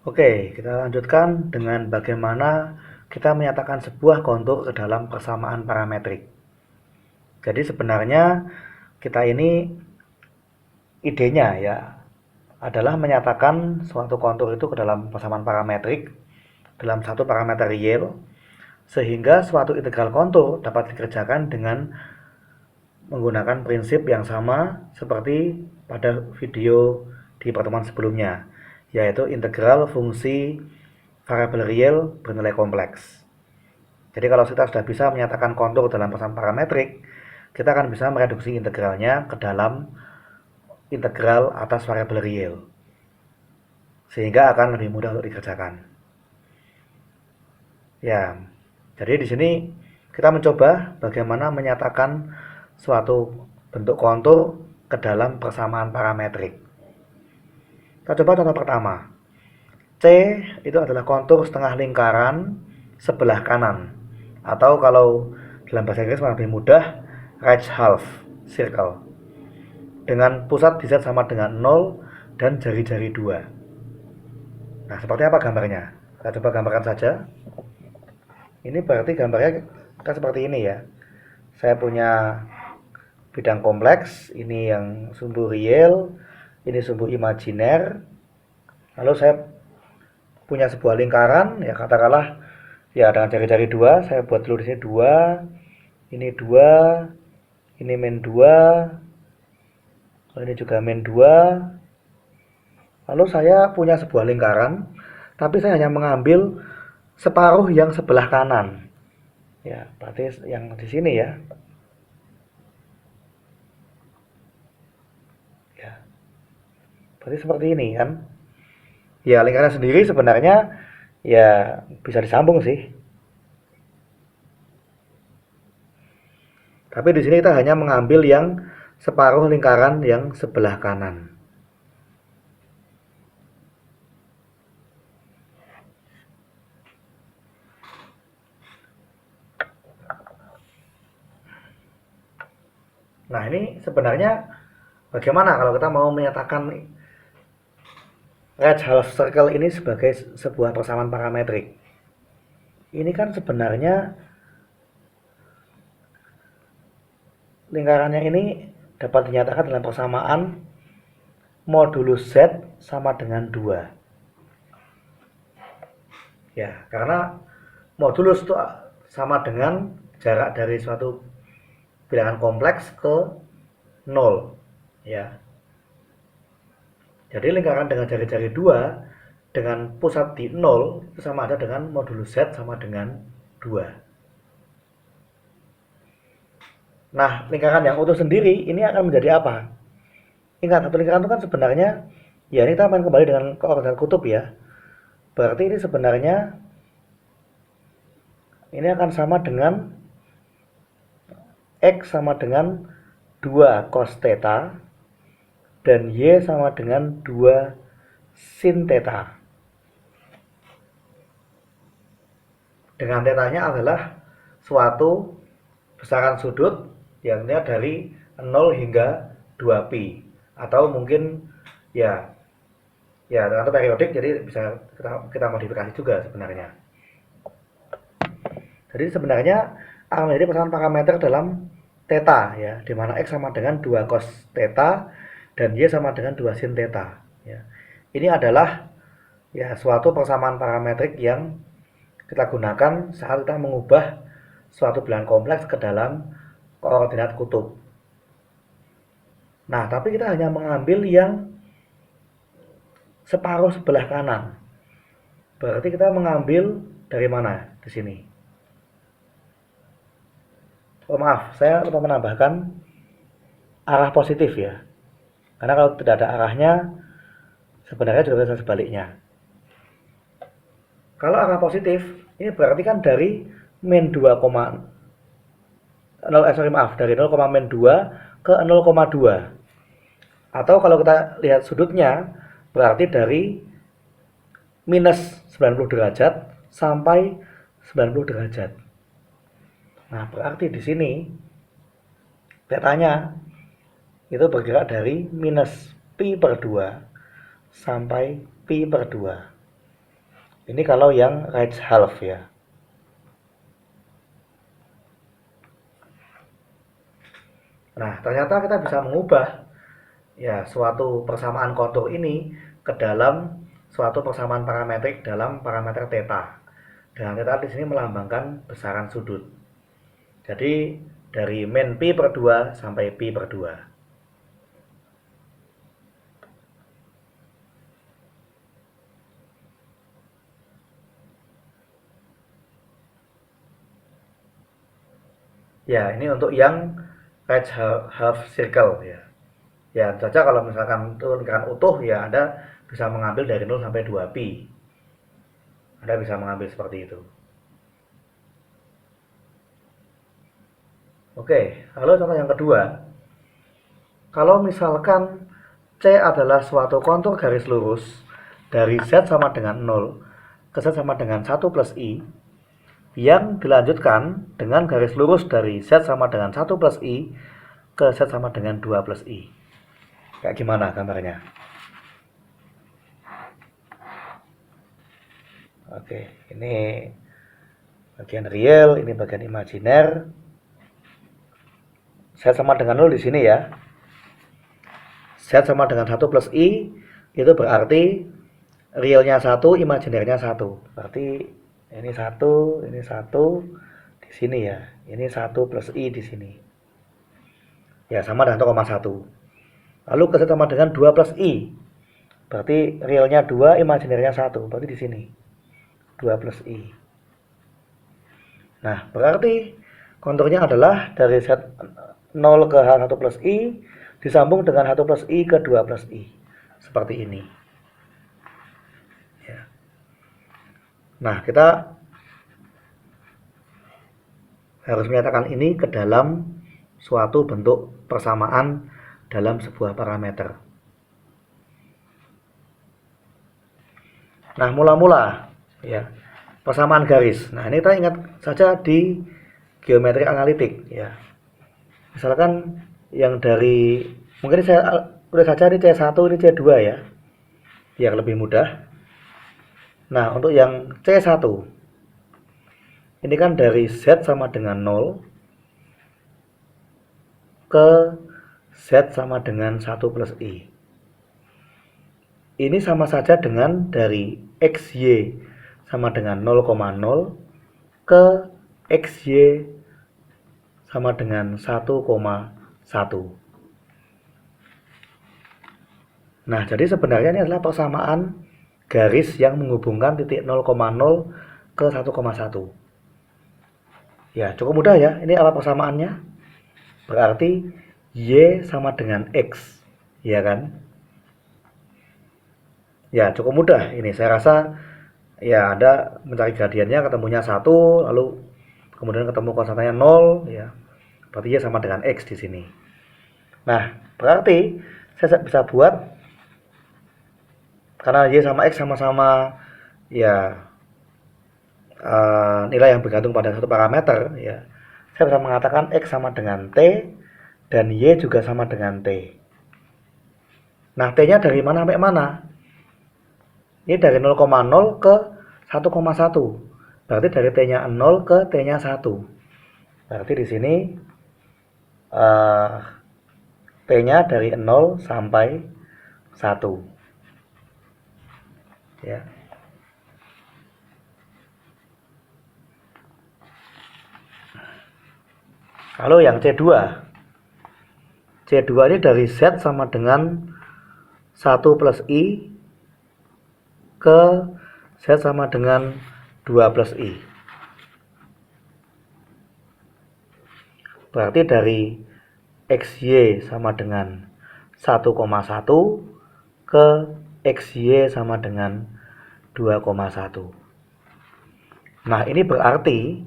Oke, kita lanjutkan dengan bagaimana kita menyatakan sebuah kontur ke dalam persamaan parametrik. Jadi sebenarnya kita ini idenya ya adalah menyatakan suatu kontur itu ke dalam persamaan parametrik dalam satu parameter real sehingga suatu integral kontur dapat dikerjakan dengan menggunakan prinsip yang sama seperti pada video di pertemuan sebelumnya, yaitu integral fungsi variabel real bernilai kompleks. Jadi kalau kita sudah bisa menyatakan kontur dalam persamaan parametrik, kita akan bisa mereduksi integralnya ke dalam integral atas variabel real, sehingga akan lebih mudah untuk dikerjakan. Ya, jadi di sini kita mencoba bagaimana menyatakan suatu bentuk kontur ke dalam persamaan parametrik. Kita coba contoh pertama. C itu adalah kontur setengah lingkaran sebelah kanan. Atau kalau dalam bahasa Inggris lebih mudah, right half circle. Dengan pusat di Z sama dengan 0 dan jari-jari 2. Nah, seperti apa gambarnya? Kita coba gambarkan saja. Ini berarti gambarnya kan seperti ini ya. Saya punya bidang kompleks, ini yang sumbu real, ini sumbu imajiner. Lalu saya punya sebuah lingkaran, ya katakanlah ya dengan jari-jari 2, saya buat dulu di sini 2, ini 2, ini min 2, ini juga min 2. Lalu saya punya sebuah lingkaran, tapi saya hanya mengambil separuh yang sebelah kanan. Ya, berarti yang di sini ya. Ya, berarti seperti ini kan. Ya, lingkaran sendiri sebenarnya ya bisa disambung sih. Tapi di sini kita hanya mengambil yang separuh lingkaran yang sebelah kanan. Nah, ini sebenarnya bagaimana kalau kita mau menyatakan right half circle ini sebagai sebuah persamaan parametrik? Ini kan sebenarnya lingkarannya ini dapat dinyatakan dalam persamaan modulus Z sama dengan 2. Ya, karena modulus itu sama dengan jarak dari suatu bilangan kompleks ke 0. Ya. Jadi lingkaran dengan jari-jari 2 dengan pusat di 0 itu sama ada dengan modulus Z sama dengan 2. Nah, lingkaran yang utuh sendiri ini akan menjadi apa? Ingat, satu lingkaran itu kan sebenarnya, ya ini kita main kembali dengan koordinat kutub ya. Berarti ini sebenarnya ini akan sama dengan X sama dengan 2 cos theta dan Y sama dengan 2 sin theta. Dengan tetanya adalah suatu besaran sudut yang dari 0 hingga 2pi atau mungkin ya atau periodik, jadi bisa kita modifikasi juga sebenarnya. Jadi sebenarnya akan menjadi persamaan parameter dalam theta ya, di mana X sama dengan 2 cos theta dan Y sama dengan 2 sin theta ya. Ini adalah ya suatu persamaan parametrik yang kita gunakan saat kita mengubah suatu bilangan kompleks ke dalam koordinat kutub. Nah, tapi kita hanya mengambil yang separuh sebelah kanan. Berarti kita mengambil dari mana di sini? Oh maaf, saya lupa menambahkan arah positif ya. Karena kalau tidak ada arahnya, sebenarnya juga bisa sebaliknya. Kalau arah positif, ini berarti kan dari min 2, dari 0, min 2 ke 0,2. Atau kalau kita lihat sudutnya, berarti dari minus 90 derajat sampai 90 derajat. Nah, berarti di sini tetanya itu bergerak dari minus pi per 2 sampai pi per 2. Ini kalau yang right half ya. Nah, ternyata kita bisa mengubah ya suatu persamaan kontur ini ke dalam suatu persamaan parametrik dalam parameter theta. Dan theta di sini melambangkan besaran sudut. Jadi dari min pi per 2 sampai pi per 2. Ya, ini untuk yang right half circle ya. Ya, saja kalau misalkan itu lingkaran utuh ya Anda bisa mengambil dari 0 sampai 2 pi. Anda bisa mengambil seperti itu. Oke, lalu contoh yang kedua. Kalau misalkan C adalah suatu kontur garis lurus dari Z sama dengan 0 ke Z sama dengan 1 plus I yang dilanjutkan dengan garis lurus dari Z sama dengan 1 plus I ke Z sama dengan 2 plus I. Kayak gimana gambarnya? Oke, ini bagian real, ini bagian imajiner. Z sama dengan 0 di sini ya. Z sama dengan 1 plus I, itu berarti realnya 1, imajinernya 1. Berarti ini 1, ini 1 di sini ya. Ini 1 plus I di sini. Ya, sama dengan 1,1. Lalu ke Z sama dengan 2 plus I. Berarti realnya 2, imajinernya 1. Berarti di sini 2 plus I. Nah, berarti konturnya adalah dari Z 0 ke H1 plus I disambung dengan 1 plus I ke 2 plus I. Seperti ini. Ya. Nah, kita harus menyatakan ini ke dalam suatu bentuk persamaan dalam sebuah parameter. Nah, mula-mula ya, persamaan garis. Nah, ini kita ingat saja di geometri analitik ya. Misalkan yang dari mungkin saya udah saja ini C1, ini C2 ya. Biar lebih mudah. Nah, untuk yang C1 ini kan dari Z sama dengan 0 ke Z sama dengan 1 plus I. Ini sama saja dengan dari XY sama dengan 0,0 ke XY sama dengan 1,1. Nah, jadi sebenarnya ini adalah persamaan garis yang menghubungkan titik 0,0 ke 1,1. Ya, cukup mudah ya. Ini apa persamaannya? Berarti Y sama dengan X. Ya kan? Ya, cukup mudah. Ini saya rasa ya Anda mencari gradiennya ketemunya 1, lalu kemudian ketemu konstantanya 0 ya. Berarti Y sama dengan X di sini. Nah, berarti saya bisa buat karena Y sama X sama-sama ya nilai yang bergantung pada satu parameter ya. Saya bisa mengatakan X sama dengan T dan Y juga sama dengan T. Nah, T-nya dari mana sampai mana? Ini dari 0,0 ke 1,1. Berarti dari T-nya 0 ke T-nya 1. Berarti di sini T-nya dari 0 sampai 1. Ya. Lalu yang C2. C2 ini dari Z sama dengan 1 plus I ke Z sama dengan 2 plus I. Berarti dari XY sama dengan 1,1 ke XY sama dengan 2,1. Nah, ini berarti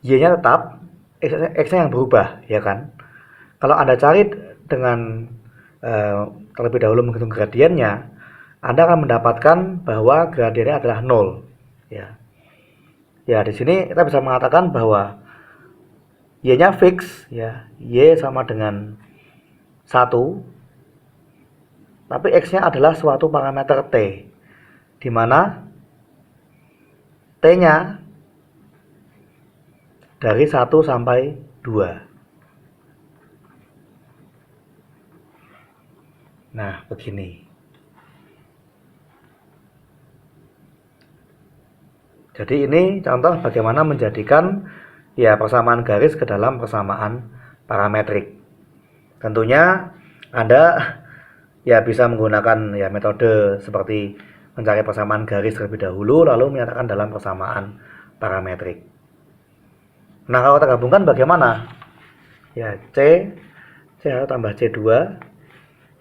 Y-nya tetap, X-nya yang berubah, ya kan? Kalau Anda cari dengan terlebih dahulu menghitung gradiennya, Anda akan mendapatkan bahwa gradiennya adalah 0. Ya. Ya, di sini kita bisa mengatakan bahwa Y-nya fix, ya. Y sama dengan 1. tapi X-nya adalah suatu parameter T, di mana T-nya dari 1 sampai 2. Nah, begini. Jadi ini contoh bagaimana menjadikan ya persamaan garis ke dalam persamaan parametrik. Tentunya Anda ya bisa menggunakan ya metode seperti mencari persamaan garis terlebih dahulu lalu menyatakan dalam persamaan parametrik. Nah, kalau kita gabungkan bagaimana? Ya C tambah C2.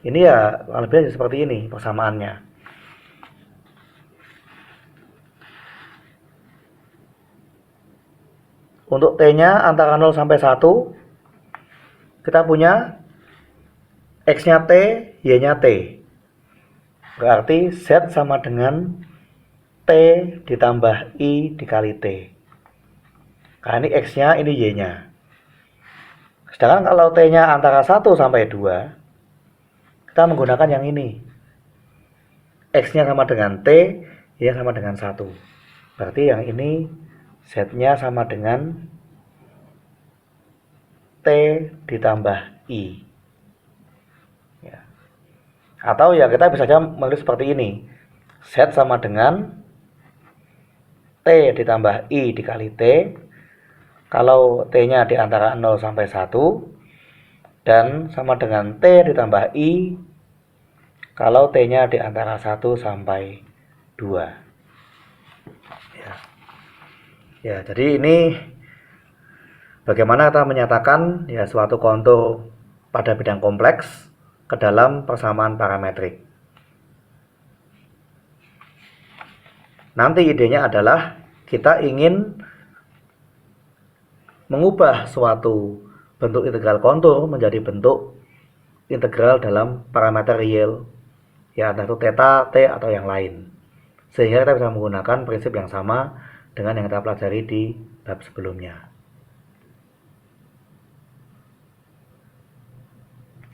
Ini ya lebih seperti ini persamaannya. Untuk T-nya antara 0 sampai 1, kita punya X-nya T, Y-nya T. Berarti Z sama dengan T ditambah I dikali T. Karena ini X-nya, ini Y-nya. Sedangkan kalau T-nya antara 1 sampai 2, kita menggunakan yang ini. X-nya sama dengan T, Y-nya sama dengan 1. Berarti yang ini Z-nya sama dengan T ditambah I. Ya. Atau ya kita bisa saja menulis seperti ini. Z sama dengan T ditambah I dikali T. Kalau T-nya di antara 0 sampai 1. Dan sama dengan T ditambah I kalau T-nya di antara 1 sampai 2. Ya, jadi ini bagaimana kita menyatakan ya suatu kontur pada bidang kompleks ke dalam persamaan parametrik. Nanti idenya adalah kita ingin mengubah suatu bentuk integral kontur menjadi bentuk integral dalam parameter real, ya entah itu theta, t atau yang lain. Sehingga kita bisa menggunakan prinsip yang sama dengan yang kita pelajari di bab sebelumnya.